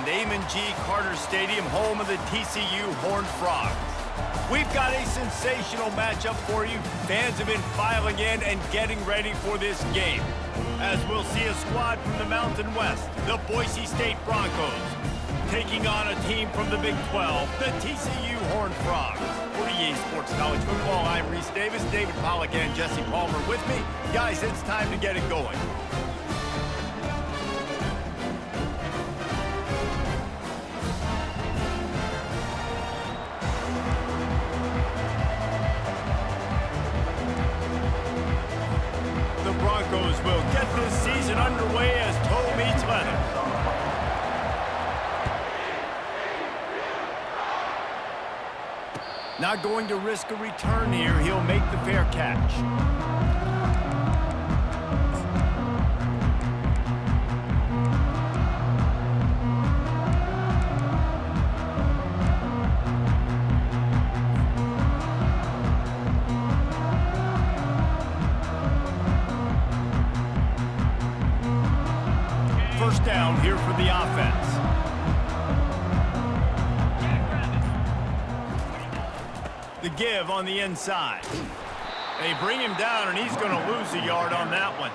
and Amon G. Carter Stadium, home of the TCU Horned Frogs. We've got a sensational matchup for you. Fans have been filing in and getting ready for this game, as we'll see a squad from the Mountain West, the Boise State Broncos, taking on a team from the Big 12, the TCU Horned Frogs. For EA Sports College Football, I'm Reese Davis, David Pollack and Jesse Palmer with me. Guys, it's time to get it going. The Broncos will get this season underway as toe meets leather. Not going to risk a return here. He'll make the fair catch. First down here for the offense. The give on the inside. They bring him down, and he's going to lose a yard on that one.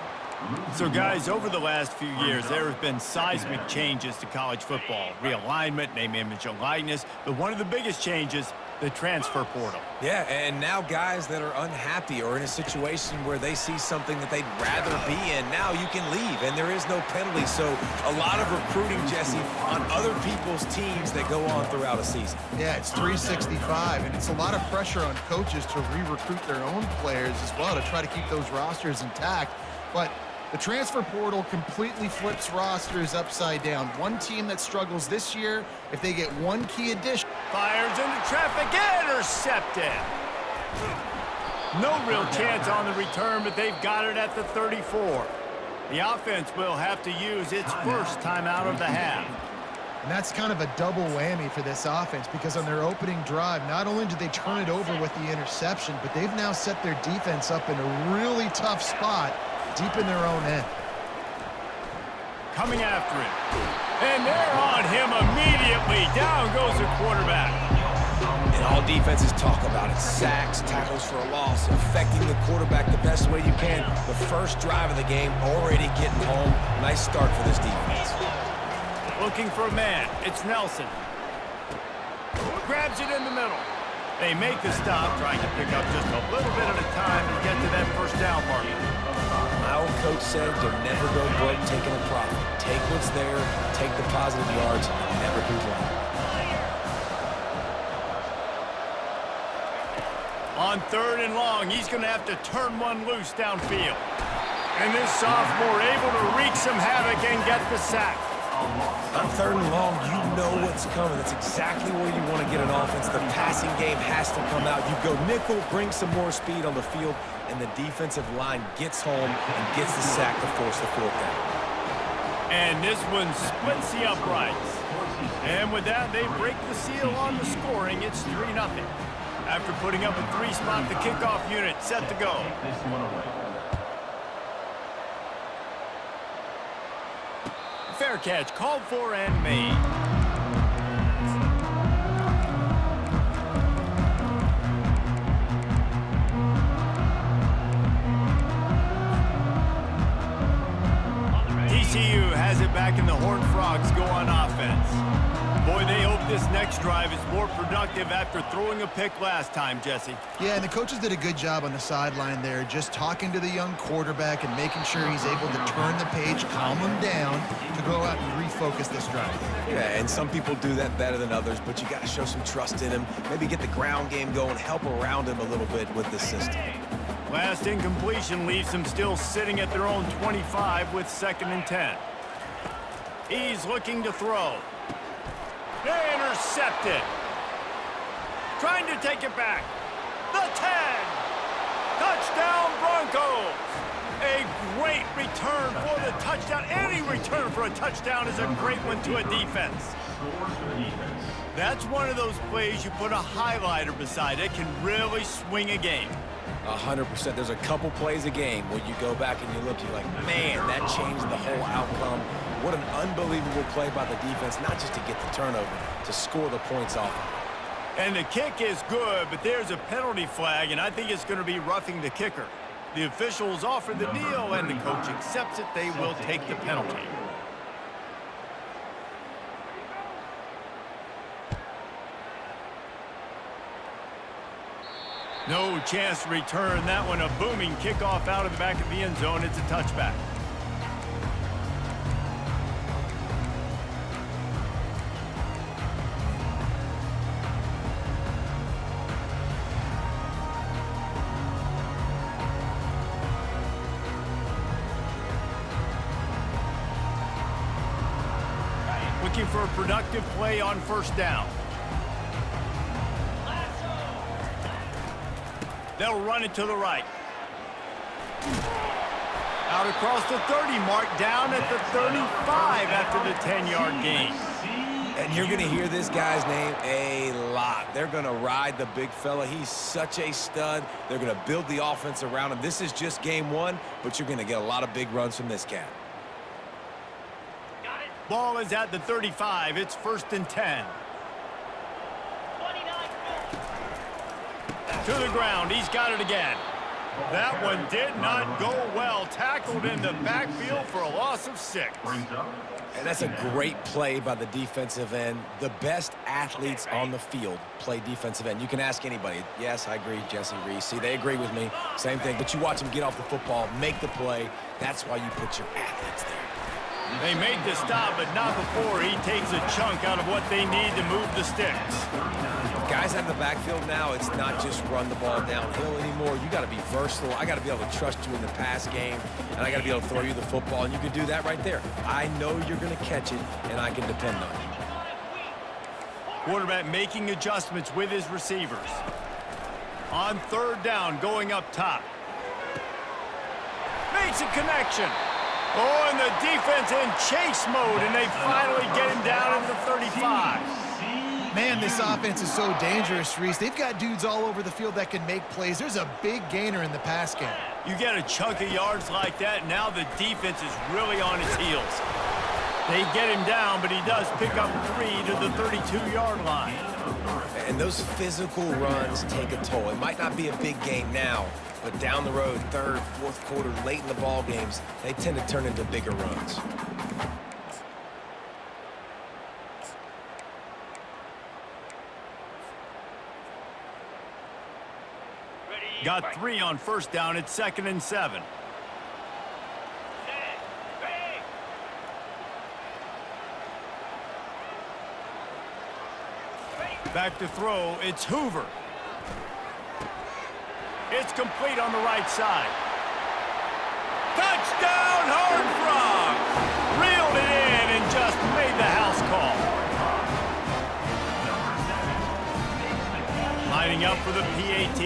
So, guys, over the last few years, there have been seismic changes to college football. Realignment, name, image, and likeness. But one of the biggest changes, the transfer portal. Yeah, and now guys that are unhappy or in a situation where they see something that they'd rather be in, now you can leave, and there is no penalty. So a lot of recruiting, Jesse, on other people's teams that go on throughout a season. Yeah, it's 365, and it's a lot of pressure on coaches to re-recruit their own players as well to try to keep those rosters intact. But the transfer portal completely flips rosters upside down. One team that struggles this year, if they get one key addition. Fires into traffic, intercepted. No real chance on the return, but they've got it at the 34. The offense will have to use its first timeout of the half. And that's kind of a double whammy for this offense because on their opening drive, not only did they turn it over with the interception, but they've now set their defense up in a really tough spot deep in their own end. Coming after it. And they're on him immediately. Down goes the quarterback. And all defenses talk about it. Sacks, tackles for a loss, affecting the quarterback the best way you can. The first drive of the game, already getting home. Nice start for this defense. Looking for a man. It's Nelson. Grabs it in the middle. They make the stop, trying to pick up just a little bit at a time to get to that first down mark. My old coach said you'll never go broke taking a profit. Take what's there, take the positive yards, and never complain. On 3rd and long, he's going to have to turn one loose downfield. And this sophomore able to wreak some havoc and get the sack. On 3rd and long, you know what's coming. That's exactly where you want to get an offense. The passing game has to come out. You go nickel, bring some more speed on the field, and the defensive line gets home and gets the sack to force the 4th down. And this one splits the uprights. And with that, they break the seal on the scoring. It's 3-0. After putting up a 3-spot, the kickoff unit set to go. Fair catch called for and made. TCU has it back, and the Horned Frogs go on offense. Boy, they hope this next drive is more productive after throwing a pick last time, Jesse. Yeah, and the coaches did a good job on the sideline there, just talking to the young quarterback and making sure he's able to turn the page, calm him down, to go out and refocus this drive. Yeah, and some people do that better than others, but you got to show some trust in him. Maybe get the ground game going, help around him a little bit with the system. Last incompletion leaves them still sitting at their own 25 with 2nd and 10. He's looking to throw. Intercepted. Trying to take it back. The 10. Touchdown Broncos. A great return for the touchdown. Any return for a touchdown is a great one to a defense. That's one of those plays you put a highlighter beside it, can really swing a game. 100%. There's a couple plays a game where you go back and you look, you're like, man, that changed the whole outcome. What an unbelievable play by the defense, not just to get the turnover, to score the points off of it. And the kick is good, but there's a penalty flag, and I think it's going to be roughing the kicker. The officials offer the deal, and the coach accepts it. They will take the penalty. No chance to return that one. A booming kickoff out of the back of the end zone. It's a touchback. Looking for a productive play on first down. They'll run it to the right. Out across the 30 mark, down at the 35 after the 10-yard gain. And you're going to hear this guy's name a lot. They're going to ride the big fella. He's such a stud. They're going to build the offense around him. This is just game one, but you're going to get a lot of big runs from this cat. Ball is at the 35. It's 1st and 10. To the ground. He's got it again. That one did not go well. Tackled in the backfield for a loss of 6. And that's a great play by the defensive end. The best athletes on the field play defensive end. You can ask anybody. Yes, I agree, Jesse Reese. See, they agree with me. Same thing. But you watch them get off the football, make the play. That's why you put your athletes there. They made the stop, but not before he takes a chunk out of what they need to move the sticks. Guys out in the backfield now, it's not just run the ball downhill anymore. You got to be versatile. I got to be able to trust you in the pass game, and I got to be able to throw you the football, and you can do that right there. I know you're going to catch it, and I can depend on you. Quarterback making adjustments with his receivers. On 3rd down, going up top. Makes a connection. Oh, and the defense in chase mode, and they finally get him down at the 35. Man, this offense is so dangerous, Reese. They've got dudes all over the field that can make plays. There's a big gainer in the pass game. You get a chunk of yards like that, now the defense is really on his heels. They get him down, but he does pick up 3 to the 32-yard line. And those physical runs take a toll. It might not be a big game now, but down the road, 3rd, 4th quarter, late in the ball games, they tend to turn into bigger runs. Got 3 on 1st down. It's 2nd and 7. Back to throw. It's Hoover. It's complete on the right side. Touchdown, Horned Frogs! Reeled it in and just made the house call. Lining up for the PAT.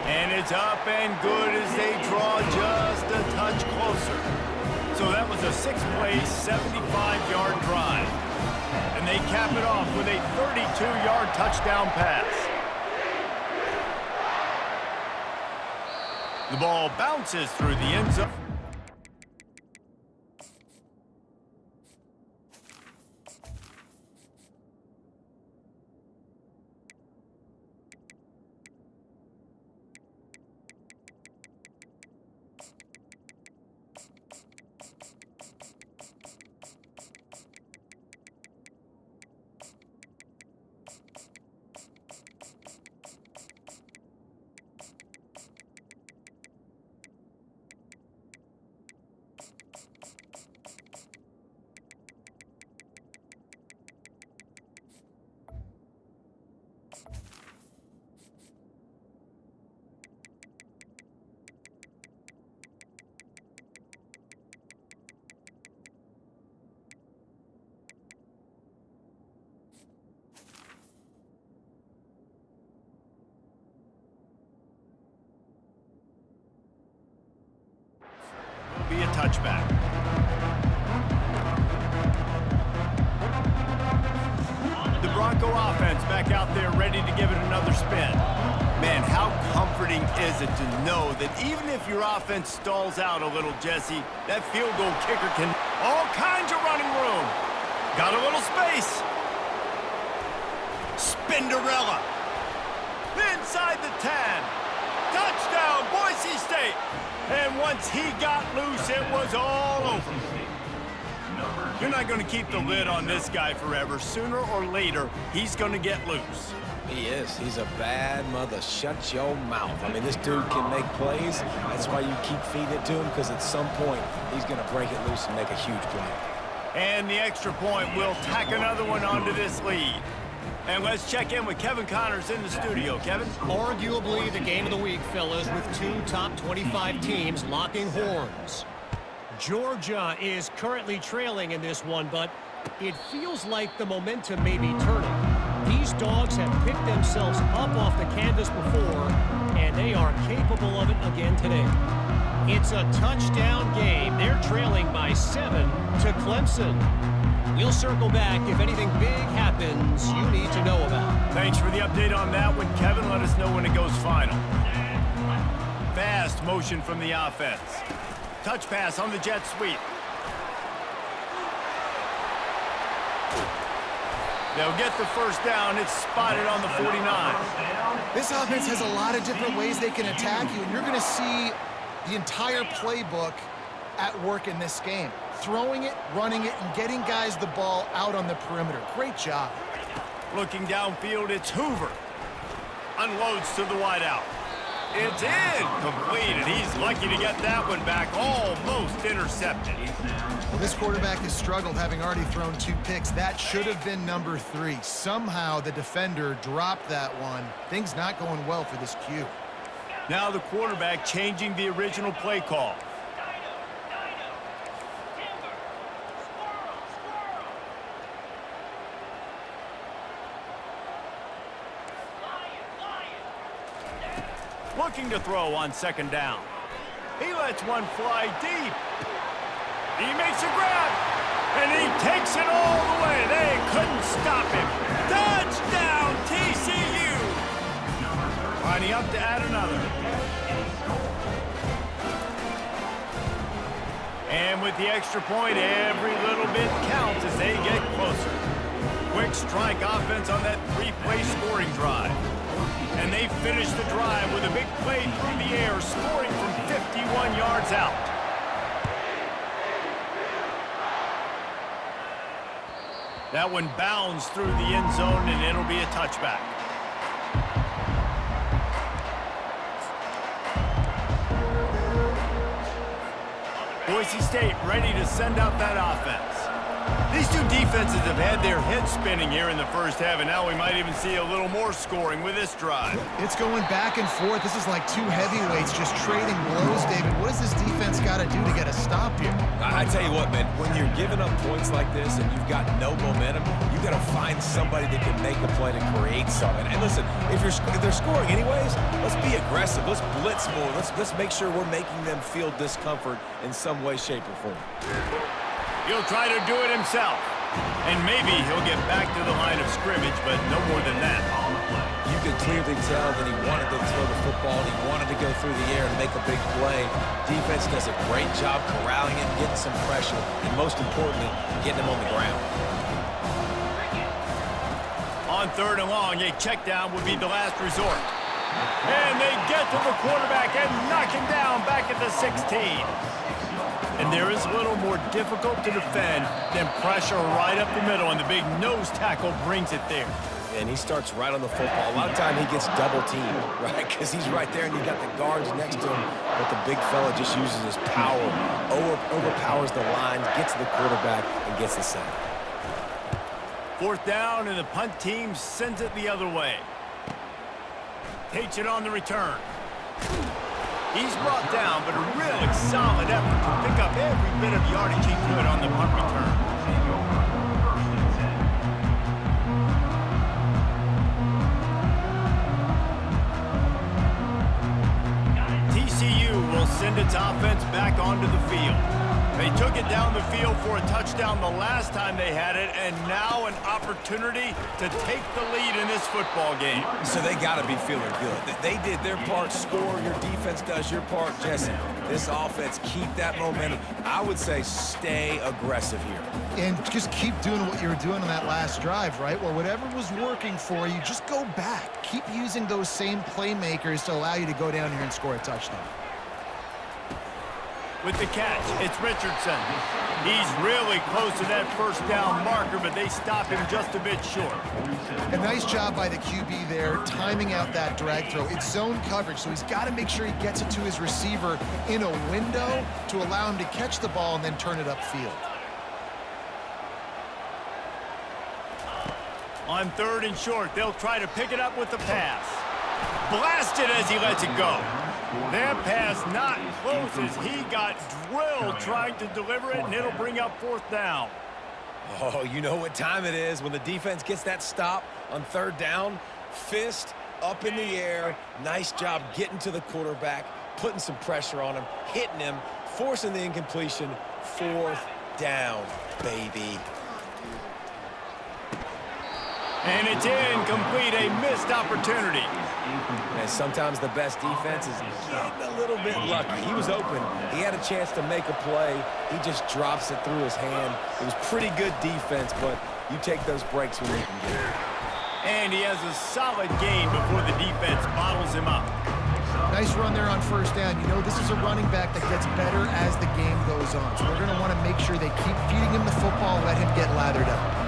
And it's up and good as they draw just a touch closer. So that was a 6-play, 75-yard drive. And they cap it off with a 32-yard touchdown pass. The ball bounces through the end zone. Be a touchback. The Bronco offense back out there ready to give it another spin. Man, how comforting is it to know that even if your offense stalls out a little, Jesse, that field goal kicker can all kinds of running room. Got a little space. Spinderella. Inside the 10. Touchdown, Boise State. And once he got loose, it was all over. You're not going to keep the lid on this guy forever. Sooner or later, he's going to get loose. He is. He's a bad mother. Shut your mouth. I mean, this dude can make plays. That's why you keep feeding it to him, because at some point, he's going to break it loose and make a huge play. And the extra point will tack another one onto this lead. And let's check in with Kevin Connors in the studio. Kevin? Arguably the game of the week, fellas, with two top 25 teams locking horns. Georgia is currently trailing in this one, but it feels like the momentum may be turning. These dogs have picked themselves up off the canvas before, and they are capable of it again today. It's a touchdown game. They're trailing by 7 to Clemson. We'll circle back if anything big happens you need to know about. Thanks for the update on that one, Kevin. Let us know when it goes final. Fast motion from the offense. Touch pass on the jet sweep. They'll get the first down. It's spotted on the 49. This offense has a lot of different ways they can attack you, and you're going to see the entire playbook at work in this game. Throwing it, running it, and getting guys the ball out on the perimeter. Great job. Looking downfield, it's Hoover. Unloads to the wideout. It's in. Completed. He's lucky to get that one back. Almost intercepted. Well, this quarterback has struggled, having already thrown 2 picks. That should have been number 3. Somehow the defender dropped that one. Things not going well for this Q. Now the quarterback changing the original play call. Looking to throw on second down. He lets one fly deep. He makes a grab, and he takes it all the way. They couldn't stop him. Touchdown, TCU! Lining up to add another. And with the extra point, every little bit counts as they get closer. Quick strike offense on that 3-play scoring drive. And they finish the drive with a big play through the air, scoring from 51 yards out. That one bounds through the end zone, and it'll be a touchback. Boise State ready to send out that offense. These two defenses have had their heads spinning here in the first half, and now we might even see a little more scoring with this drive. It's going back and forth. This is like 2 heavyweights just trading blows, David. What does this defense got to do to get a stop here? I tell you what, man, when you're giving up points like this and you've got no momentum, you got to find somebody that can make a play to create something. And listen, if they're scoring anyways, let's be aggressive. Let's blitz more. Let's make sure we're making them feel discomfort in some way, shape, or form. He'll try to do it himself. And maybe he'll get back to the line of scrimmage, but no more than that. You could clearly tell that he wanted to throw the football. He wanted to go through the air and make a big play. Defense does a great job corralling him, getting some pressure, and most importantly, getting him on the ground. On 3rd and long, a check down would be the last resort. And they get to the quarterback and knock him down back at the 16. And there is a little more difficult to defend than pressure right up the middle, and the big nose tackle brings it there. And he starts right on the football. A lot of time he gets double teamed, right? Because he's right there and you got the guards next to him. But the big fella just uses his power, overpowers the line, gets to the quarterback, and gets the sack. 4th down, and the punt team sends it the other way. Takes it on the return. He's brought down, but a really solid effort to pick up every bit of yardage he could on the punt return. TCU will send its offense back onto the field. They took it down the field for a touchdown the last time they had it, and now an opportunity to take the lead in this football game. So they got to be feeling good. They did their part, score. Your defense does your part, Jesse. This offense, keep that momentum. I would say stay aggressive here. And just keep doing what you were doing on that last drive, right? Well, whatever was working for you, just go back. Keep using those same playmakers to allow you to go down here and score a touchdown. With the catch, it's Richardson. He's really close to that first down marker, but they stop him just a bit short. A nice job by the QB there, timing out that drag throw. It's zone coverage, so he's got to make sure he gets it to his receiver in a window to allow him to catch the ball and then turn it upfield. On 3rd and short, they'll try to pick it up with the pass. Blasted as he lets it go. That pass not close as he got drilled trying to deliver it, and it'll bring up 4th down. Oh, you know what time it is when the defense gets that stop on 3rd down. Fist up in the air. Nice job getting to the quarterback, putting some pressure on him, hitting him, forcing the incompletion. 4th down, baby. And it's incomplete, a missed opportunity. And sometimes the best defense is getting a little bit lucky. He was open. He had a chance to make a play. He just drops it through his hand. It was pretty good defense, but you take those breaks when you can get it. And he has a solid gain before the defense bottles him up. Nice run there on 1st down. You know, this is a running back that gets better as the game goes on. So they're going to want to make sure they keep feeding him the football, let him get lathered up.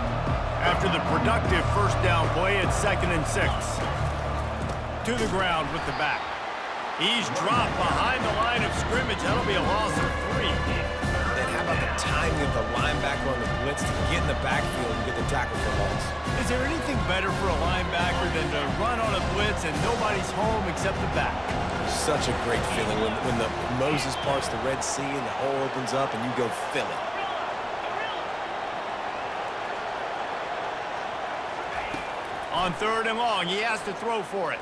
After the productive 1st down play, it's 2nd and 6. To the ground with the back. He's dropped behind the line of scrimmage. That'll be a loss of 3. And how about the timing of the linebacker on the blitz to get in the backfield and get the tackle for loss? Is there anything better for a linebacker than to run on a blitz and nobody's home except the back? Such a great feeling when the Moses parts the Red Sea and the hole opens up and you go fill it. On 3rd and long, he has to throw for it.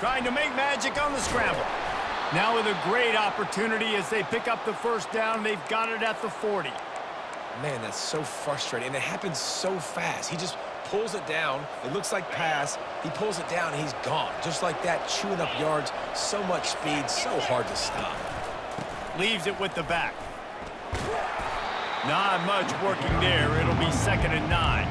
Trying to make magic on the scramble. Now with a great opportunity as they pick up the 1st down. They've got it at the 40. Man, that's so frustrating, and it happens so fast. He just pulls it down. It looks like pass. He pulls it down, and he's gone. Just like that, chewing up yards. So much speed, so hard to stop. Leaves it with the back. Not much working there. It'll be 2nd and 9.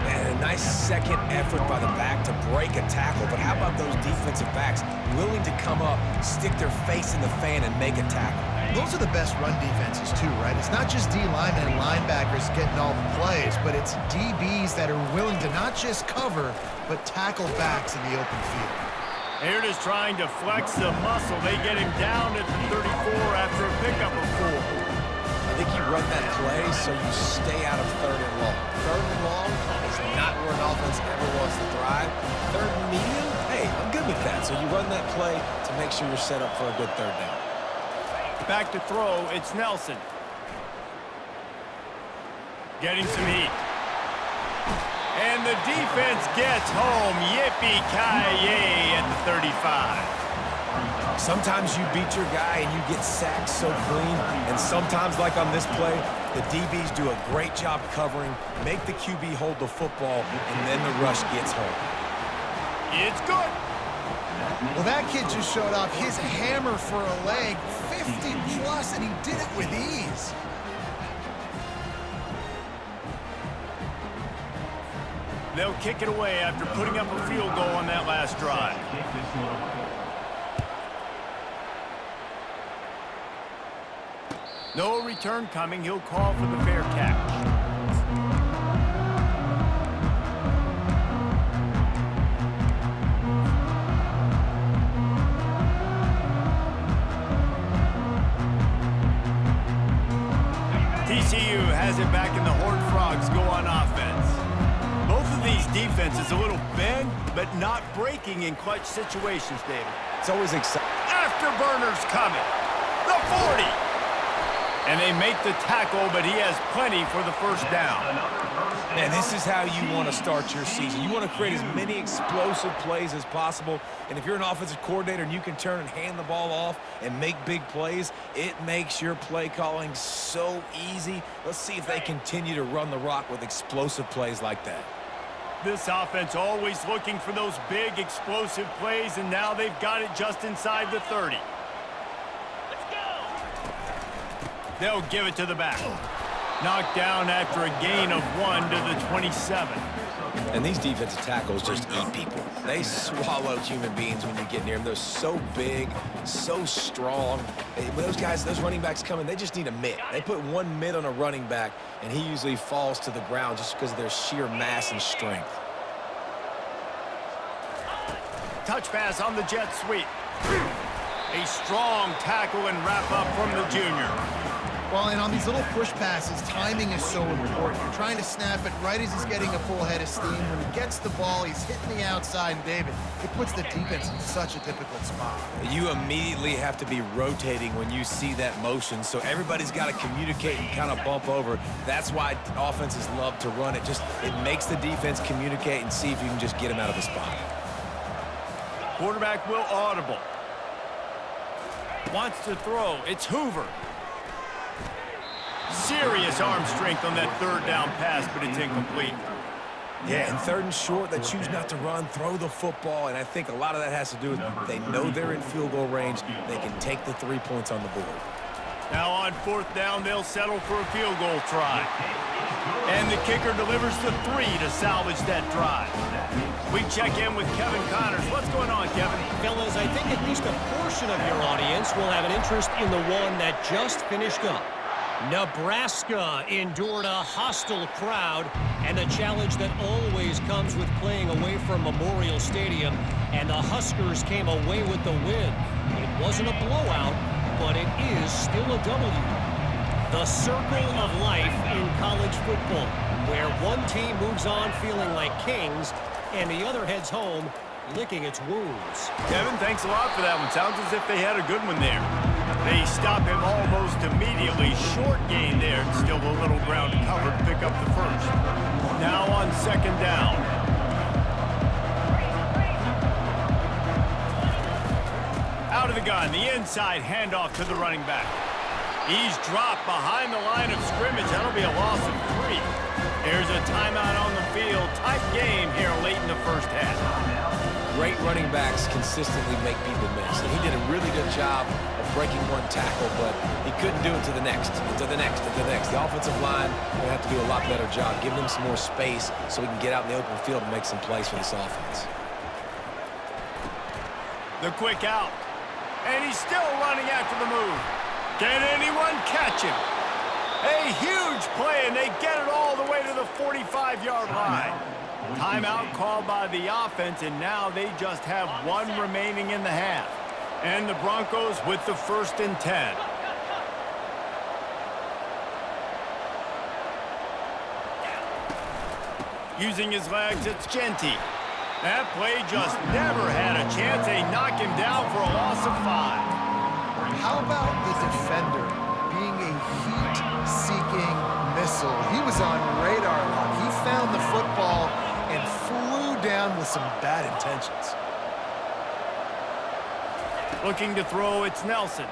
And a nice second effort by the back to break a tackle. But how about those defensive backs willing to come up, stick their face in the fan, and make a tackle? Those are the best run defenses too, right? It's not just D linemen and linebackers getting all the plays, but it's DBs that are willing to not just cover, but tackle backs in the open field. Here it is trying to flex the muscle. They get him down at the 34 after a pickup of 4. I think you run that play so you stay out of 3rd and long. 3rd and long is not where an offense ever wants to thrive. 3rd and medium, hey, I'm good with that. So you run that play to make sure you're set up for a good 3rd down. Back to throw, it's Nelson. Getting some heat. And the defense gets home. Yippee-ki-yay at the 35. Sometimes you beat your guy and you get sacked so clean, and sometimes, like on this play, the DBs do a great job covering, make the QB hold the football, and then the rush gets home. It's good. Well, that kid just showed off his hammer for a leg, 50-plus, and he did it with ease. They'll kick it away after putting up a field goal on that last drive. No return coming. He'll call for the fair catch. TCU has it back, and the Horned Frogs go on offense. Both of these defenses a little bend, but not breaking in clutch situations, David. It's always exciting. Afterburners coming. The 40. And they make the tackle, but he has plenty for the first down. And this is how you want to start your season. You want to create as many explosive plays as possible. And if you're an offensive coordinator and you can turn and hand the ball off and make big plays, it makes your play calling so easy. Let's see if they continue to run the rock with explosive plays like that. This offense always looking for those big explosive plays, and now they've got it just inside the 30. They'll give it to the back. Knocked down after a gain of 1 to the 27. And these defensive tackles just eat people. They swallow human beings when you get near them. They're so big, so strong. When those guys, those running backs come in, they just need a mitt. They put one mitt on a running back, and he usually falls to the ground just because of their sheer mass and strength. Touch pass on the jet sweep. A strong tackle and wrap up from the junior. Well, and on these little push passes, timing is so important. You're trying to snap it right as he's getting a full head of steam. When he gets the ball, he's hitting the outside, and David, it puts the defense in such a difficult spot. You immediately have to be rotating when you see that motion, so everybody's got to communicate and kind of bump over. That's why offenses love to run it. It makes the defense communicate and see if you can just get him out of the spot. Quarterback will audible. Wants to throw. It's Hoover. Serious arm strength on that third down pass, but it's incomplete. Yeah, and third and short, they choose not to run, throw the football, and I think a lot of that has to do with they know they're in field goal range. They can take the 3 points on the board. Now on fourth down, they'll settle for a field goal try. And the kicker delivers the 3 to salvage that drive. We check in with Kevin Connors. What's going on, Kevin? Fellas, I think at least a portion of your audience will have an interest in the one that just finished up. Nebraska endured a hostile crowd and a challenge that always comes with playing away from Memorial Stadium, and the Huskers came away with the win. It wasn't a blowout, but it is still a W. The circle of life in college football, where one team moves on feeling like kings and the other heads home licking its wounds. Kevin, thanks a lot for that one. Sounds as if they had a good one there. They stop him almost immediately. Short gain there, and still a little ground to cover to pick up the first. Now on second down. Out of the gun, the inside handoff to the running back. He's dropped behind the line of scrimmage. That'll be a loss of 3. There's a timeout on the field. Tight game here late in the first half. Great running backs consistently make people miss, and he did a really good job of breaking one tackle, but he couldn't do it to the next, and to the next, and to the next. The offensive line will have to do a lot better job, giving him some more space so he can get out in the open field and make some plays for this offense. The quick out. And he's still running after the move. Can anyone catch him? A huge play, and they get it all the way to the 45-yard line. Timeout called by the offense, and now they just have 1 remaining in the half. And the Broncos with the 1st and 10. Using his legs, it's Genty. That play just never had a chance. They knock him down for a loss of 5. How about the defender being a heat-seeking missile? He was on radar lock. He found the football and flew down with some bad intentions. Looking to throw, it's Nelson.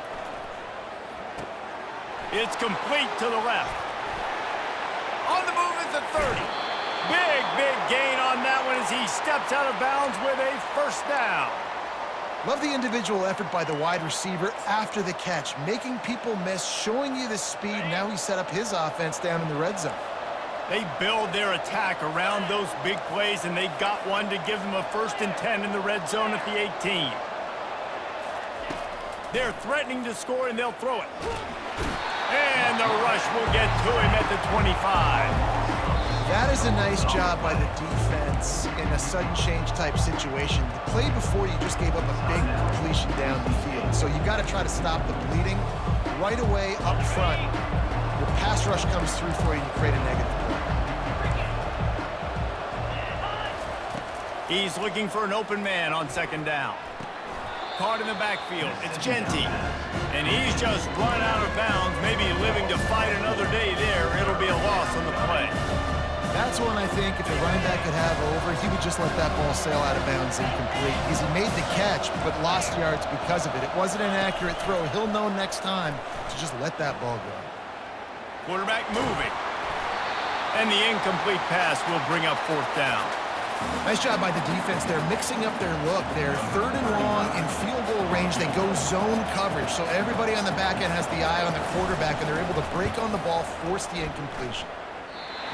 It's complete to the left. On the move is the 30. Big gain on that one as he steps out of bounds with a first down. Love the individual effort by the wide receiver after the catch, making people miss, showing you the speed. Now he set up his offense down in the red zone. They build their attack around those big plays, and they got one to give them a 1st and 10 in the red zone at the 18. They're threatening to score, and they'll throw it. And the rush will get to him at the 25. That is a nice job by the defense in a sudden change type situation. The play before, you just gave up a big completion down the field. So you got to try to stop the bleeding right away up front. Your pass rush comes through for you and you create a negative play. He's looking for an open man on second down. caught in the backfield. It's Genty. And he's just run out of bounds, maybe living to fight another day there. It'll be a loss on the play. That's one I think if a running back could have over, he would just let that ball sail out of bounds incomplete. Because he made the catch, but lost yards because of it. It wasn't an accurate throw. He'll know next time to just let that ball go. Quarterback moving. And the incomplete pass will bring up 4th down. Nice job by the defense. They're mixing up their look. They're 3rd and long in field goal range. They go zone coverage. So everybody on the back end has the eye on the quarterback, and they're able to break on the ball, force the incompletion.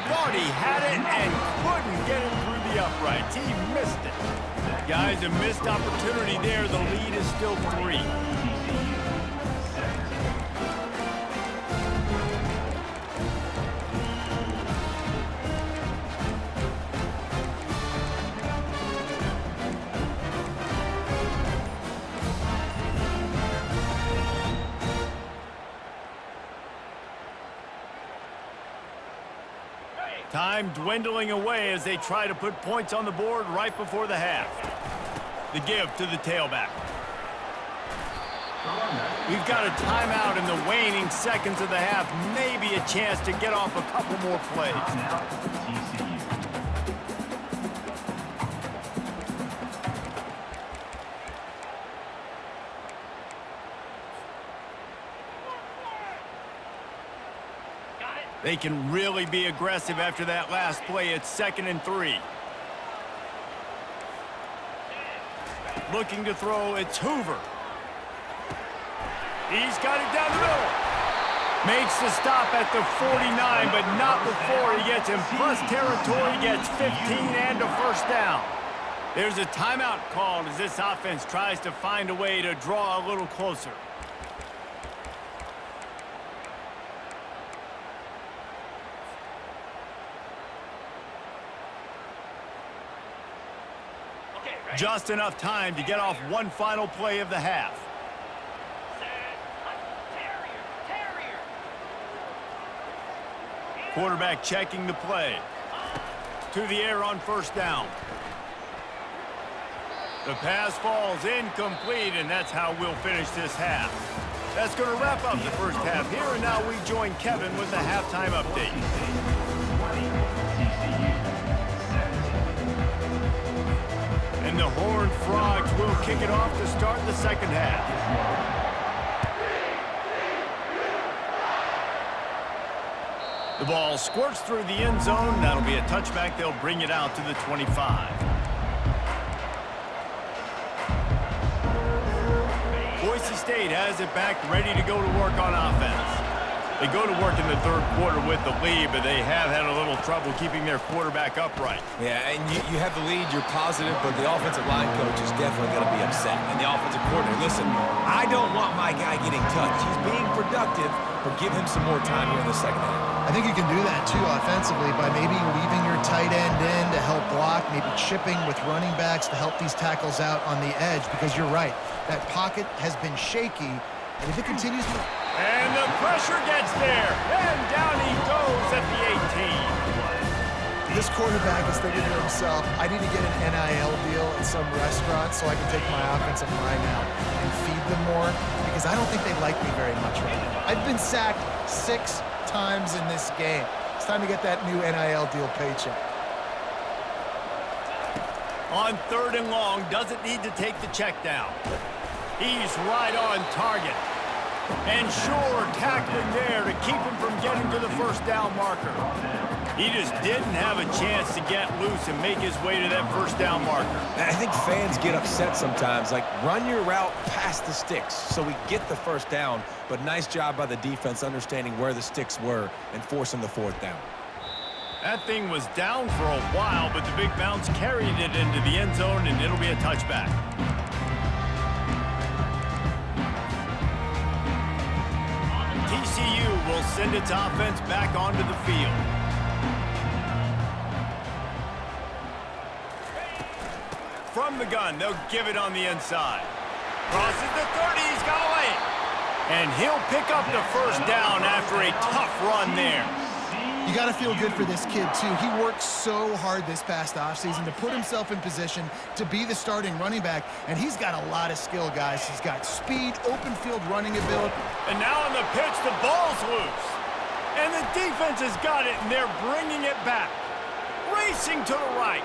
Thought he had it and couldn't get it through the uprights. He missed it. Guys, a missed opportunity there. The lead is still 3. Time dwindling away as they try to put points on the board right before the half. The give to the tailback. We've got a timeout in the waning seconds of the half. Maybe a chance to get off a couple more plays. They can really be aggressive after that last play. It's 2nd and 3. Looking to throw, it's Hoover. He's got it down the middle. Makes the stop at the 49, but not before he gets in plus territory, gets 15 and a 1st down. There's a timeout called as this offense tries to find a way to draw a little closer. Just enough time to get off one final play of the half. Quarterback checking the play. To the air on 1st down. The pass falls incomplete, and that's how we'll finish this half. That's going to wrap up the 1st half here, and now we join Kevin with the halftime update. And the Horned Frogs will kick it off to start the 2nd half. The ball squirts through the end zone. That'll be a touchback. They'll bring it out to the 25. Boise State has it back, ready to go to work on offense. They go to work in the 3rd quarter with the lead, but they have had a little trouble keeping their quarterback upright. Yeah, and you have the lead, you're positive, but the offensive line coach is definitely going to be upset. And the offensive coordinator, listen, I don't want my guy getting touched. He's being productive, but give him some more time here in the 2nd half. I think you can do that, too, offensively, by maybe leaving your tight end in to help block, maybe chipping with running backs to help these tackles out on the edge, because you're right. That pocket has been shaky, and if it continues to... And the pressure gets there, and down he goes at the 18. This quarterback is thinking to himself, I need to get an NIL deal at some restaurant so I can take my offensive line out and feed them more, because I don't think they like me very much right now. I've been sacked 6 times in this game. It's time to get that new NIL deal paycheck. On 3rd and long, doesn't need to take the check down. He's right on target. And sure, tackling there to keep him from getting to the 1st down marker. He just didn't have a chance to get loose and make his way to that 1st down marker. I think fans get upset sometimes, like run your route past the sticks so we get the 1st down, but nice job by the defense understanding where the sticks were and forcing the 4th down. That thing was down for a while, but the big bounce carried it into the end zone, and it'll be a touchback. TCU will send its offense back onto the field. From the gun, they'll give it on the inside. Crosses the 30, he's got a lane. And he'll pick up the 1st down after a tough run there. You got to feel good for this kid, too. He worked so hard this past offseason to put himself in position to be the starting running back, and he's got a lot of skill, guys. He's got speed, open field running ability. And now on the pitch, the ball's loose. And the defense has got it, and they're bringing it back. Racing to the right.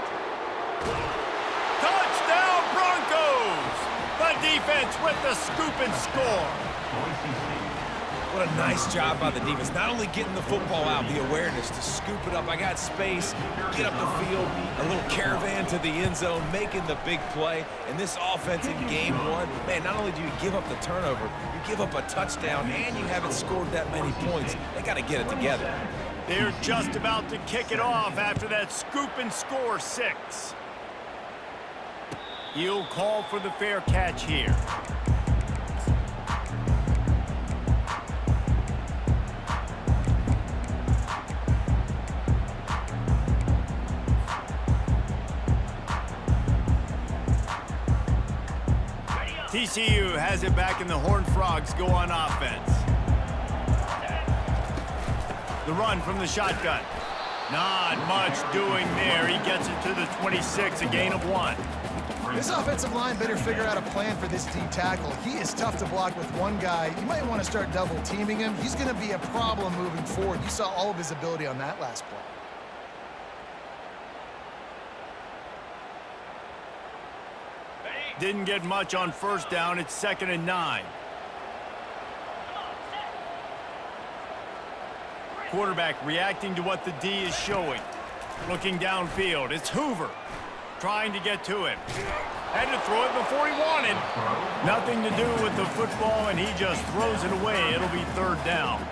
Touchdown, Broncos! The defense with the scoop and score. What a nice job by the defense. Not only getting the football out, the awareness to scoop it up. I got space, get up the field, a little caravan to the end zone, making the big play. And this offense in game one, man, not only do you give up the turnover, you give up a touchdown, and you haven't scored that many points. They got to get it together. They're just about to kick it off after that scoop and score 6. He'll call for the fair catch here. TCU has it back, and the Horned Frogs go on offense. The run from the shotgun. Not much doing there. He gets it to the 26, a gain of 1. This offensive line better figure out a plan for this D tackle. He is tough to block with one guy. You might want to start double teaming him. He's going to be a problem moving forward. You saw all of his ability on that last play. Didn't get much on first down. It's 2nd and 9. Quarterback reacting to what the D is showing. Looking downfield. It's Hoover trying to get to him. Had to throw it before he wanted. Nothing to do with the football, and he just throws it away. It'll be 3rd down.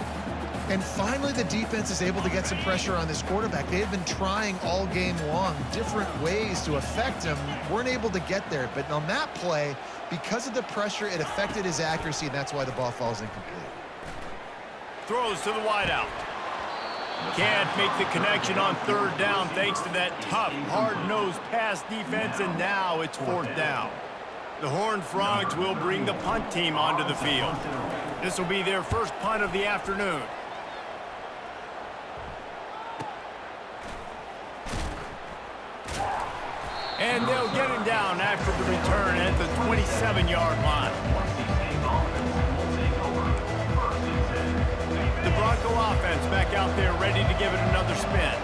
And finally, the defense is able to get some pressure on this quarterback. They have been trying all game long different ways to affect him. Weren't able to get there. But on that play, because of the pressure, it affected his accuracy, and that's why the ball falls incomplete. Throws to the wideout. Can't make the connection on 3rd down thanks to that tough, hard-nosed pass defense, and now it's 4th down. The Horned Frogs will bring the punt team onto the field. This will be their first punt of the afternoon. And they'll get him down after the return at the 27-yard line. The Bronco offense back out there ready to give it another spin.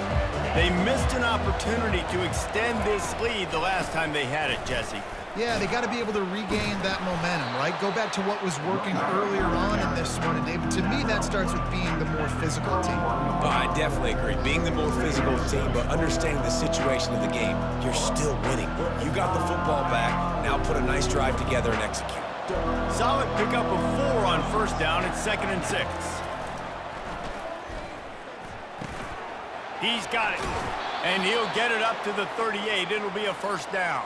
They missed an opportunity to extend this lead the last time they had it, Jesse. Yeah, they got to be able to regain that momentum, right? Go back to what was working earlier on in this one. And David, to me, that starts with being the more physical team. Oh, I definitely agree. Being the more physical team, but understanding the situation of the game, you're still winning. You got the football back. Now put a nice drive together and execute. Solid pickup of 4 on first down. It's 2nd and 6. He's got it. And he'll get it up to the 38. It'll be a first down.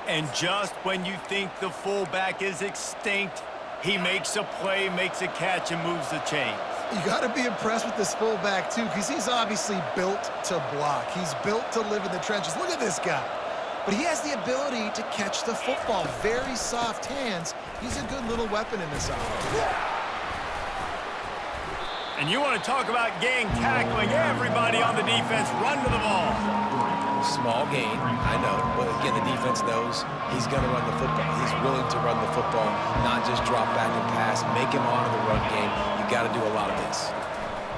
And just when you think the fullback is extinct, he makes a play, makes a catch, and moves the chains. You got to be impressed with this fullback, too, because he's obviously built to block. He's built to live in the trenches. Look at this guy. But he has the ability to catch the football. Very soft hands. He's a good little weapon in this offense. And you want to talk about gang tackling. Everybody on the defense run to the ball. Small gain, I know, but again, the defense knows he's going to run the football. He's willing to run the football, not just drop back and pass, make him honor the run game. You got to do a lot of this.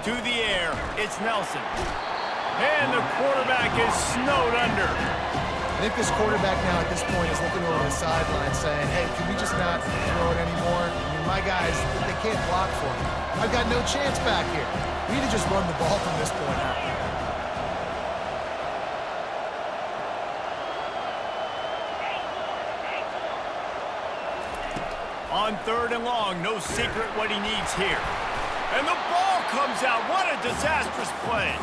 To the air, it's Nelson. And the quarterback is snowed under. I think this quarterback now at this point is looking over the sideline saying, hey, can we just not throw it anymore? I mean, my guys, they can't block for me. I've got no chance back here. We need to just run the ball from this point out. On 3rd and long, no secret what he needs here. And the ball comes out. What a disastrous play.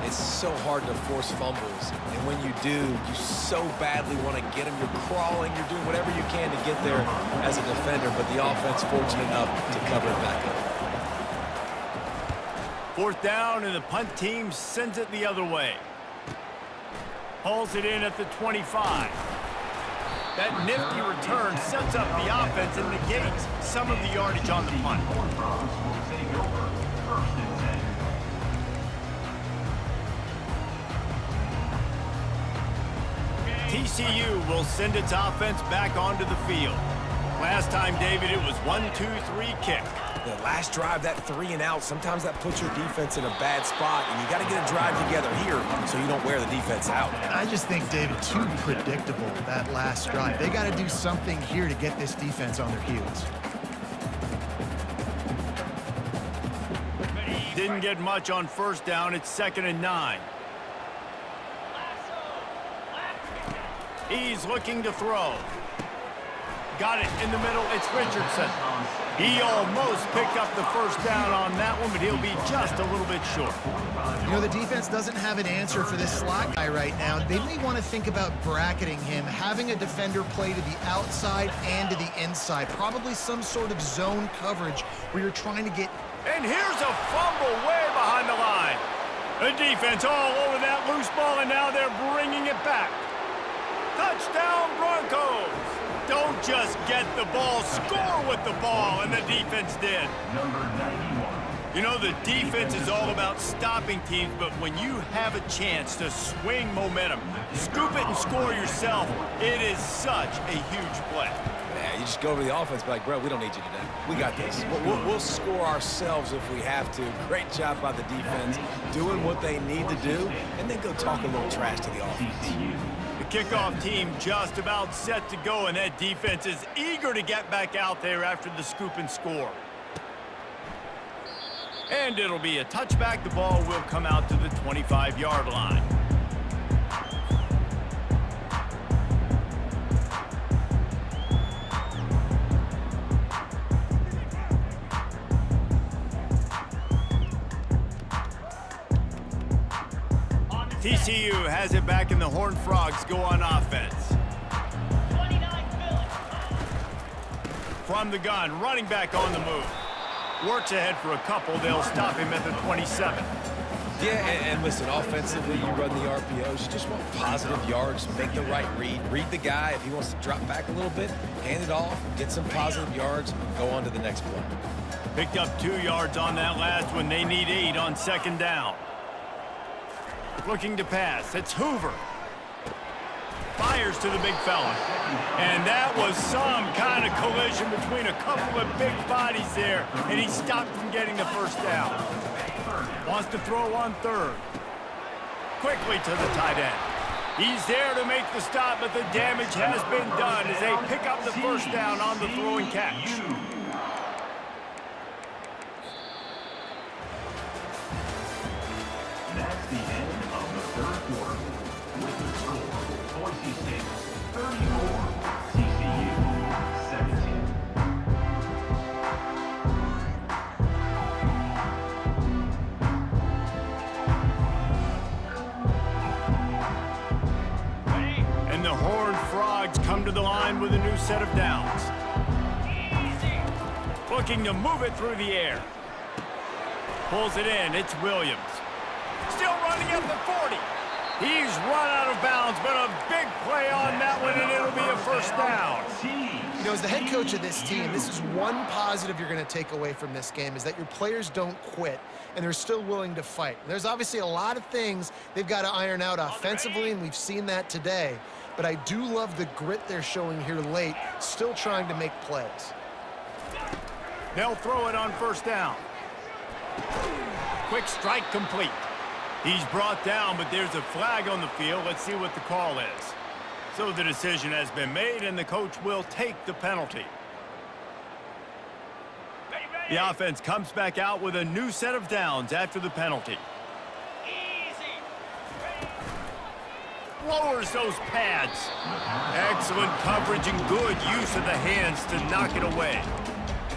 It's so hard to force fumbles, and when you do, you so badly want to get them. You're crawling, you're doing whatever you can to get there as a defender, but the offense fortunate enough to cover it back up. 4th down, and the punt team sends it the other way. Hauls it in at the 25. That nifty return sets up the offense and negates some of the yardage on the punt. TCU will send its offense back onto the field. Last time, David, it was 1-2-3 kick. The last drive, that 3 and out, sometimes that puts your defense in a bad spot, and you got to get a drive together here so you don't wear the defense out. I just think, David, too predictable, that last drive. They got to do something here to get this defense on their heels. Didn't get much on first down. It's 2nd and 9. He's looking to throw. Got it in the middle. It's Richardson. He almost picked up the first down on that one, but he'll be just a little bit short. You know, the defense doesn't have an answer for this slot guy right now. They may want to think about bracketing him, having a defender play to the outside and to the inside. Probably some sort of zone coverage where you're trying to get... And here's a fumble way behind the line. The defense all over that loose ball, and now they're bringing it back. Touchdown, Broncos. Don't just get the ball, score with the ball, and the defense did. You know, the defense is all about stopping teams, but when you have a chance to swing momentum, scoop it and score yourself, it is such a huge play. Yeah, you just go over the offense, be like, bro, we don't need you today. We got this. We'll score ourselves if we have to. Great job by the defense, doing what they need to do, and then go talk a little trash to the offense. The kickoff team just about set to go, and that defense is eager to get back out there after the scoop and score. And it'll be a touchback. The ball will come out to the 25-yard line. TCU has it back, and the Horned Frogs go on offense. From the gun, running back on the move. Works ahead for a couple. They'll stop him at the 27. Yeah, and listen, offensively, you run the RPOs. You just want positive yards, make the right read. Read the guy. If he wants to drop back a little bit, hand it off, get some positive yards, go on to the next play. Picked up 2 yards on that last one. They need 8 on 2nd down. Looking to pass. It's Hoover. Fires to the big fella. And that was some kind of collision between a couple of big bodies there, and he stopped from getting the first down. Wants to throw on 3rd. Quickly to the tight end. He's there to make the stop, but the damage has been done as they pick up the first down on the throw and catch. That's the end of the 3rd quarter. With the score, Boise State 34, TCU 17. And the Horned Frogs come to the line with a new set of downs. Looking to move it through the air. Pulls it in. It's Williams. Still running at the 40. He's run out of bounds, but a big play on that one, and it'll be a first down. You know, as the head coach of this team, this is one positive you're going to take away from this game, is that your players don't quit, and they're still willing to fight. There's obviously a lot of things they've got to iron out offensively, and we've seen that today. But I do love the grit they're showing here late, still trying to make plays. They'll throw it on first down. Quick strike complete. He's brought down, but there's a flag on the field. Let's see what the call is. So the decision has been made, and the coach will take the penalty. The offense comes back out with a new set of downs after the penalty. Lowers those pads. Excellent coverage and good use of the hands to knock it away.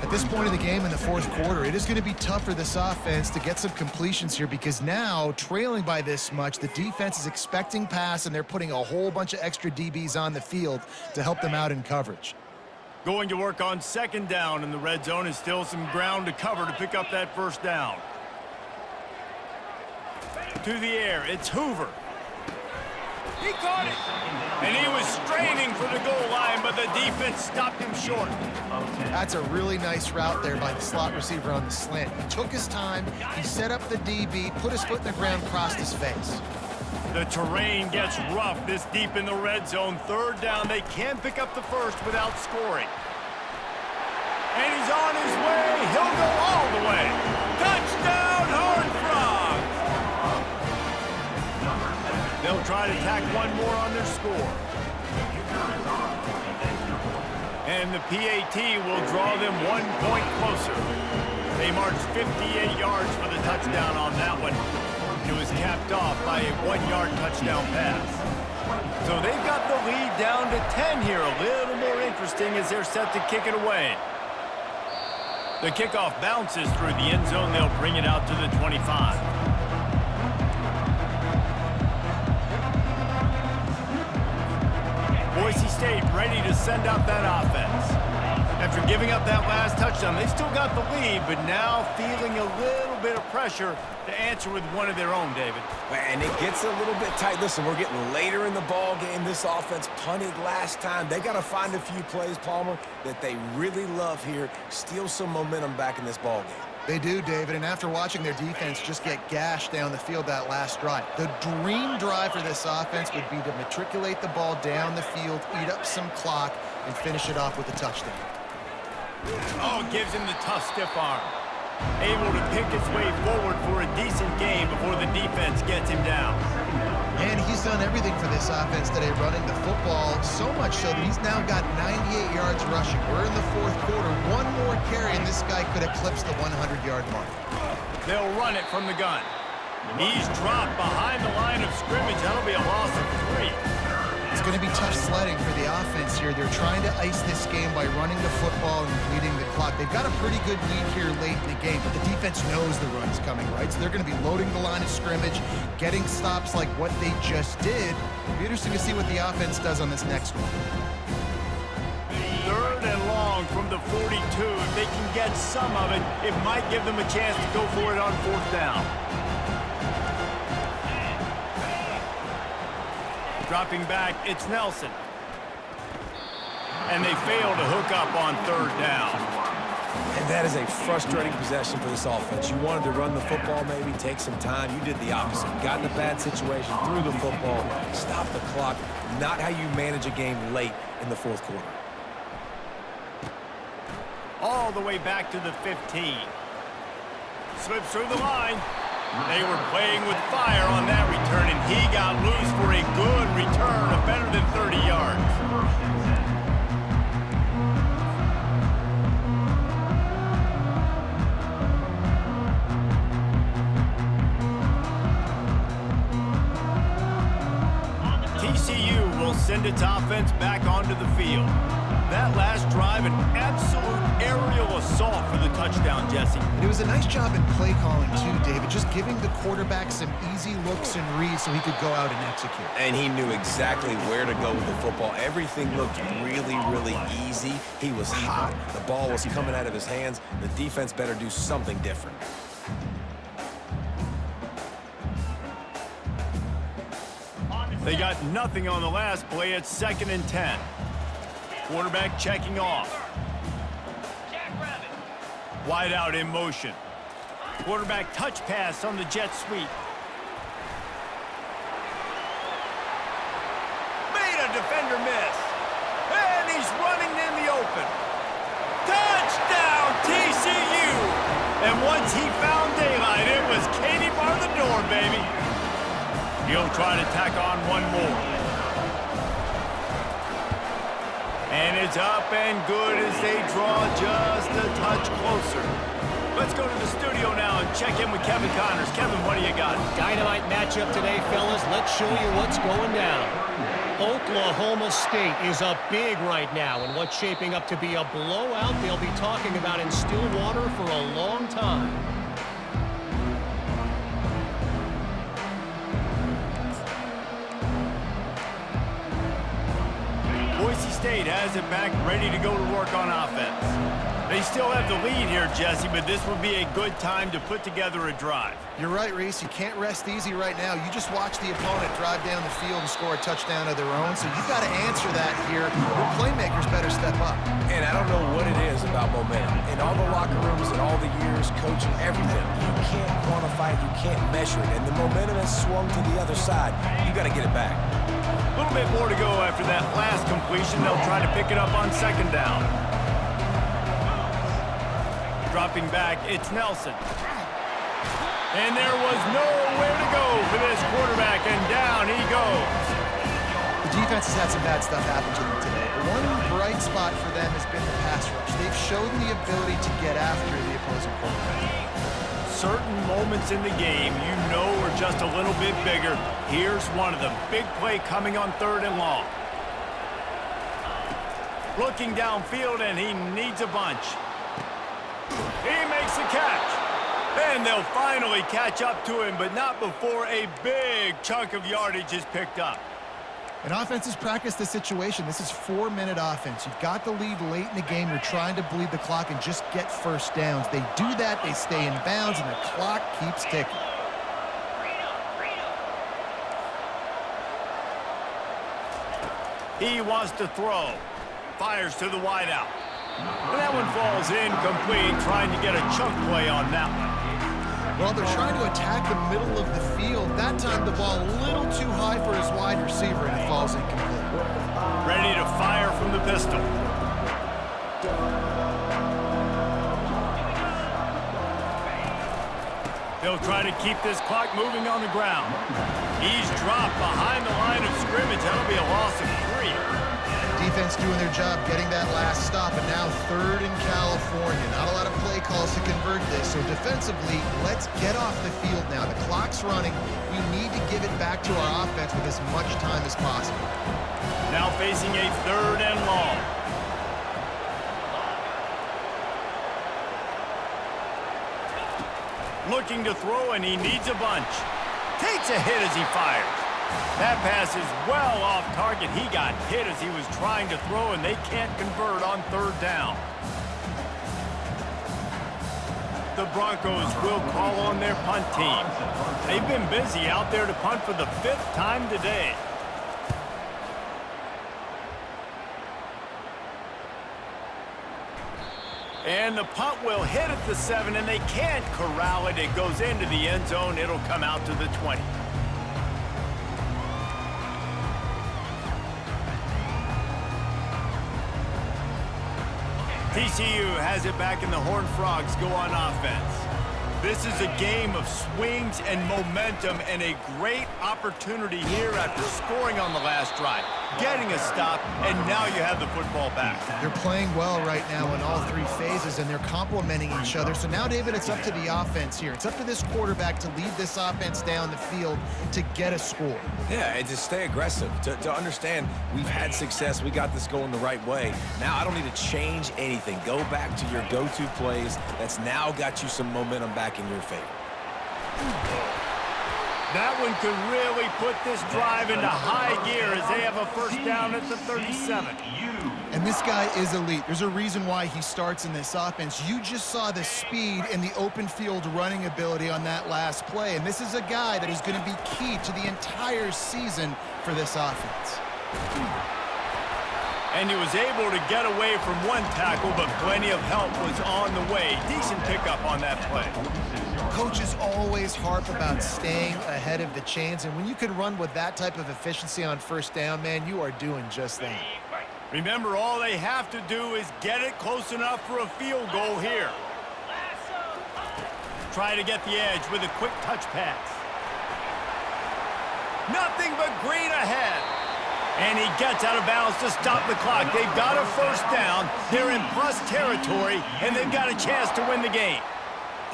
At this point in the game in the 4th quarter, it is going to be tough for this offense to get some completions here, because now, trailing by this much, the defense is expecting pass, and they're putting a whole bunch of extra DBs on the field to help them out in coverage. Going to work on 2nd down, and the red zone is still some ground to cover to pick up that first down. To the air, it's Hoover. He caught it, and he was straining for the goal line, but the defense stopped him short. That's a really nice route there by the slot receiver on the slant. He took his time, he set up the DB, put his foot in the ground, crossed his face. The terrain gets rough this deep in the red zone. Third down, they can pick up the first without scoring. And he's on his way. He'll go all the way. Touchdown, Horned Frogs! They'll try to tack one more on their score. And the PAT will draw them 1 point closer. They marched 58 yards for the touchdown on that one. It was capped off by a 1-yard touchdown pass. So they've got the lead down to 10 here. A little more interesting as they're set to kick it away. The kickoff bounces through the end zone. They'll bring it out to the 25. Boise State ready to send out that offense. After giving up that last touchdown, they still got the lead, but now feeling a little bit of pressure to answer with one of their own, David. And it gets a little bit tight. Listen, we're getting later in the ball game. This offense punted last time. They got to find a few plays, Palmer, that they really love here. Steal some momentum back in this ball game. They do, David, and after watching their defense just get gashed down the field that last drive, the dream drive for this offense would be to matriculate the ball down the field, eat up some clock, and finish it off with a touchdown. Oh, it gives him the tough, stiff arm. Able to pick his way forward for a decent game before the defense gets him down. And he's done everything for this offense today, running the football, so much so that he's now got 98 yards rushing. We're in the fourth quarter. One more carry, and this guy could eclipse the 100-yard mark. They'll run it from the gun. He's dropped behind the line of scrimmage. That'll be a loss of 3. It's going to be tough sledding for the offense here. They're trying to ice this game by running the football and bleeding the clock. They've got a pretty good lead here late in the game, but the defense knows the run's coming, right? So they're going to be loading the line of scrimmage, getting stops like what they just did. It'll be interesting to see what the offense does on this next one. 3rd and long from the 42. If they can get some of it, it might give them a chance to go for it on 4th down. Dropping back, it's Nelson. And they fail to hook up on 3rd down. And that is a frustrating possession for this offense. You wanted to run the football, maybe take some time. You did the opposite. Got in a bad situation, threw the football, stopped the clock. Not how you manage a game late in the 4th quarter. All the way back to the 15. Slips through the line. They were playing with fire on that return, and he got loose for a good return of better than 30 yards. TCU will send its offense back onto the field. That last drive, an absolute aerial assault for the touchdown, Jesse. It was a nice job in play calling, too, David, just giving the quarterback some easy looks and reads so he could go out and execute. And he knew exactly where to go with the football. Everything looked really, really easy. He was hot. The ball was coming out of his hands. The defense better do something different. They got nothing on the last play. It's 2nd and 10. Quarterback checking off. Wide out in motion. Quarterback touch pass on the jet sweep. Made a defender miss. And he's running in the open. Touchdown, TCU! And once he found daylight, it was Katie bar the door, baby. He'll try to tack on one more. And it's up and good as they draw just a touch closer. Let's go to the studio now and check in with Kevin Connors. Kevin, what do you got? Dynamite matchup today, fellas. Let's show you what's going down. Oklahoma State is up big right now, and what's shaping up to be a blowout they'll be talking about in Stillwater for a long time. Boise State has it back, ready to go to work on offense. They still have the lead here, Jesse, but this would be a good time to put together a drive. You're right, Reese. You can't rest easy right now. You just watch the opponent drive down the field and score a touchdown of their own, so you've got to answer that here. Your playmakers better step up. And I don't know what it is about momentum. In all the locker rooms and all the years, coaching, everything, you can't quantify it, you can't measure it, and the momentum has swung to the other side. You got to get it back. A little bit more to go after that last completion. They'll try to pick it up on second down. Dropping back, it's Nelson. And there was nowhere to go for this quarterback, and down he goes. The defense has had some bad stuff happen to them today. But one bright spot for them has been the pass rush. They've shown the ability to get after the opposing quarterback. Certain moments in the game you know are just a little bit bigger. Here's one of them. Big play coming on 3rd and long. Looking downfield, and he needs a bunch. He makes the catch. And they'll finally catch up to him, but not before a big chunk of yardage is picked up. And offenses practice the situation. This is 4-minute offense. You've got the lead late in the game. You're trying to bleed the clock and just get first downs. They do that, they stay in bounds, and the clock keeps ticking. He wants to throw. Fires to the wideout. And that one falls incomplete, trying to get a chunk play on that one. Well, they're trying to attack the middle of the field. That time the ball a little too high for his wide receiver, and it falls incomplete. Ready to fire from the pistol. They'll try to keep this clock moving on the ground. He's dropped behind the line of scrimmage. That'll be a loss of 3. Defense doing their job getting that last stop, and now 3rd in California. Not a lot of play calls to convert this, so defensively, let's get off the field now. The clock's running. We need to give it back to our offense with as much time as possible. Now facing a 3rd and long. Looking to throw, and he needs a bunch. Takes a hit as he fires. That pass is well off target. He got hit as he was trying to throw, and they can't convert on 3rd down. The Broncos will call on their punt team. They've been busy out there to punt for the 5th time today. And the punt will hit at the 7, and they can't corral it. It goes into the end zone. It'll come out to the 20. TCU has it back, and the Horned Frogs go on offense. This is a game of swings and momentum, and a great opportunity here after scoring on the last drive, getting a stop, and now you have the football back. They're playing well right now in all 3 phases, and they're complementing each other. So now, David, it's up to the offense here. It's up to this quarterback to lead this offense down the field to get a score. Yeah, and to stay aggressive, to understand we've had success, we got this going the right way. Now I don't need to change anything. Go back to your go-to plays. That's now got you some momentum back in your favor. That one could really put this drive into high gear as they have a 1st down at the 37. And this guy is elite. There's a reason why he starts in this offense. You just saw the speed and the open field running ability on that last play. And this is a guy that is going to be key to the entire season for this offense. And he was able to get away from one tackle, but plenty of help was on the way. Decent pickup on that play. Coaches always harp about staying ahead of the chains, and when you can run with that type of efficiency on 1st down, man, you are doing just that. Remember, all they have to do is get it close enough for a field goal here. Try to get the edge with a quick touch pass. Nothing but green ahead. And he gets out of bounds to stop the clock. They've got a 1st down. They're in plus territory, and they've got a chance to win the game.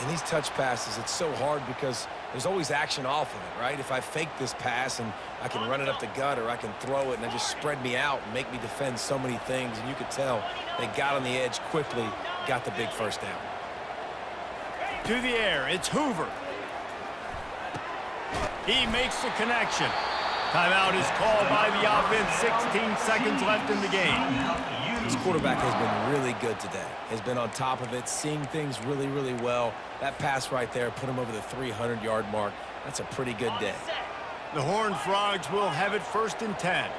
In these touch passes, it's so hard because there's always action off of it, right? If I fake this pass and I can run it up the gut, or I can throw it and it just spread me out and make me defend so many things, and you could tell they got on the edge quickly, got the big 1st down. To the air, it's Hoover. He makes the connection. Timeout is called by the offense. 16 seconds left in the game. This quarterback has been really good today. Has been on top of it, seeing things really, really well. That pass right there put him over the 300-yard mark. That's a pretty good day. The Horned Frogs will have it 1st and 10.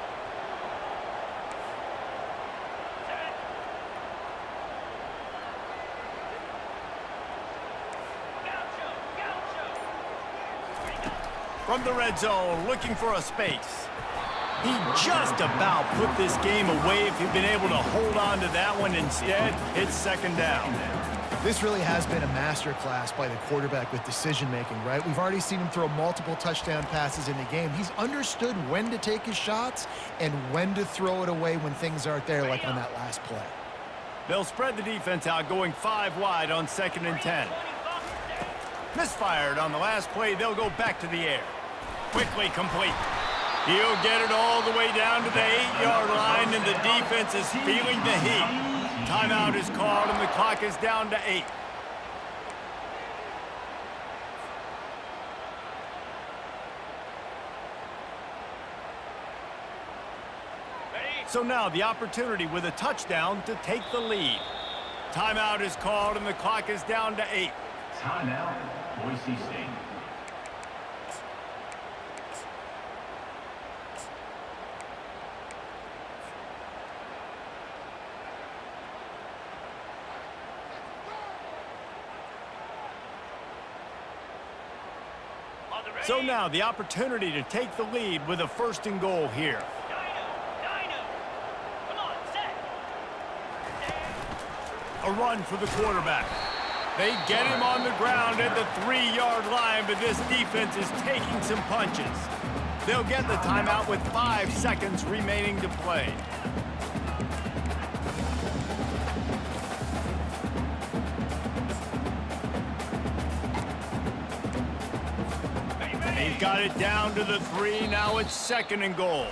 From the red zone, looking for a space. He just about put this game away if he'd been able to hold on to that one. Instead, it's 2nd down. This really has been a masterclass by the quarterback with decision-making, right? We've already seen him throw multiple touchdown passes in the game. He's understood when to take his shots and when to throw it away when things aren't there, like on that last play. They'll spread the defense out, going 5 wide on 2nd and 10. Misfired on the last play. They'll go back to the air. Quickly complete. He'll get it all the way down to the 8-yard line, and the defense is feeling the heat. Timeout is called, and the clock is down to 8. So now the opportunity with a touchdown to take the lead. Timeout is called, and the clock is down to 8. Timeout, Boise State. So now the opportunity to take the lead with a 1st and goal here. A run for the quarterback. They get him on the ground at the 3-yard line, but this defense is taking some punches. They'll get the timeout with 5 seconds remaining to play. He's got it down to the 3. Now it's 2nd and goal.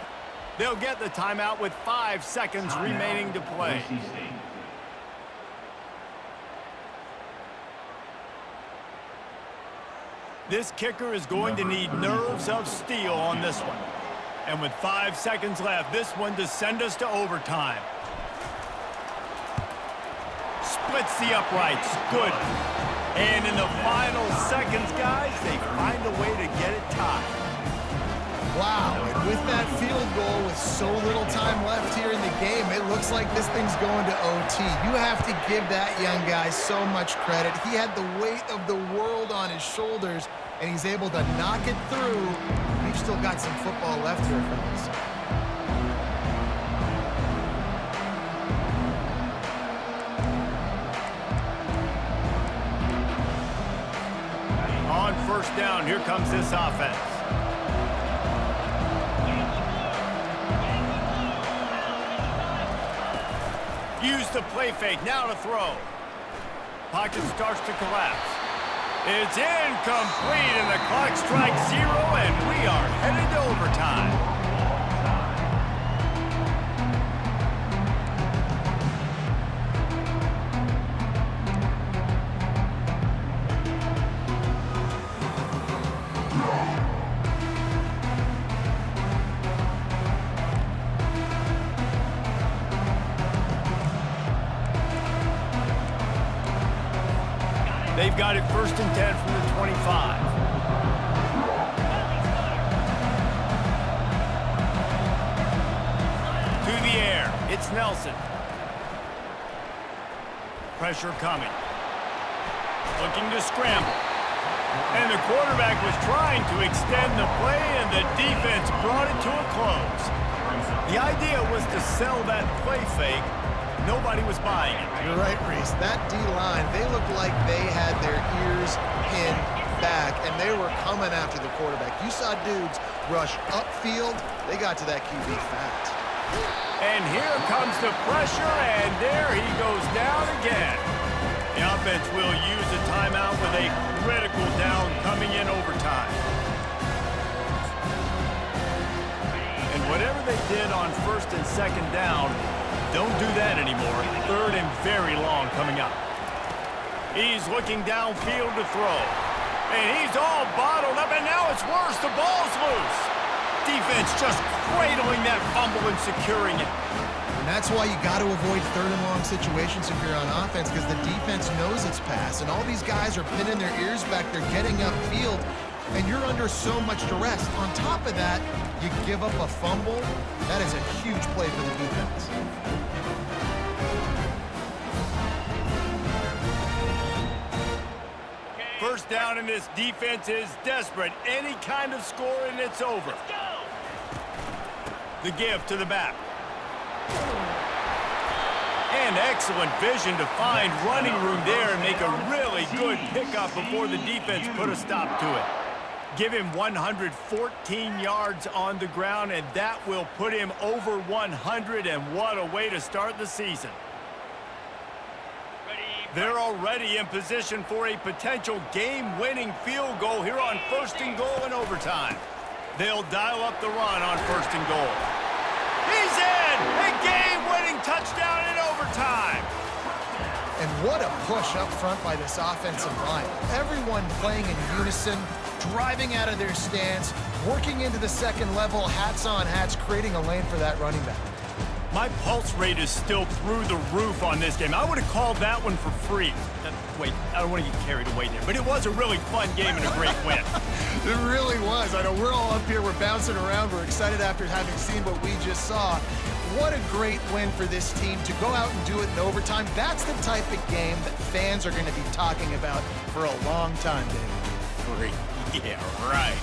They'll get the timeout with 5 seconds remaining to play. This kicker is going to need nerves of steel on this one. And with 5 seconds left, this one to send us to overtime. Splits the uprights. Good. And in the final seconds, guys, they find a way to get it tied. Wow, and with that field goal with so little time left here in the game, it looks like this thing's going to OT. You have to give that young guy so much credit. He had the weight of the world on his shoulders, and he's able to knock it through. We've still got some football left here, fellas. On 1st down, here comes this offense. Use the play fake, now to throw. Pocket starts to collapse. It's incomplete, and the clock strikes 0, and we are headed to overtime. They've got it 1st and 10 from the 25. To the air. It's Nelson. Pressure coming. Looking to scramble. And the quarterback was trying to extend the play, and the defense brought it to a close. The idea was to sell that play fake. Nobody was buying it. You're right, Reese. That D-line, they looked like they had their ears pinned back, and they were coming after the quarterback. You saw dudes rush upfield. They got to that QB fast. And here comes the pressure, and there he goes down again. The offense will use a timeout with a critical down coming in overtime. And whatever they did on 1st and 2nd down, don't do that anymore. 3rd and very long coming up. He's looking downfield to throw. And he's all bottled up, and now it's worse. The ball's loose. defense just cradling that fumble and securing it. And that's why you got to avoid third and long situations if you're on offense, because the defense knows it's pass, and all these guys are pinning their ears back. They're getting upfield, and you're under so much duress. On top of that, you give up a fumble. That is a huge play for the defense. First down, and this defense is desperate. Any kind of score, and it's over. The give to the back. And excellent vision to find running room there and make a really good pickup before the defense put a stop to it. Give him 114 yards on the ground, and that will put him over 100, and what a way to start the season. They're already in position for a potential game-winning field goal here on 1st and goal in overtime. They'll dial up the run on 1st and goal. He's in! A game-winning touchdown in overtime! And what a push up front by this offensive line. Everyone playing in unison, driving out of their stance, working into the second level, hats on hats, creating a lane for that running back. My pulse rate is still through the roof on this game. I would have called that one for free. Wait, I don't want to get carried away there, but it was a really fun game and a great win. It really was. I know we're all up here, we're bouncing around, we're excited after having seen what we just saw. What a great win for this team to go out and do it in overtime. That's the type of game that fans are going to be talking about for a long time, David. Free. Yeah, right.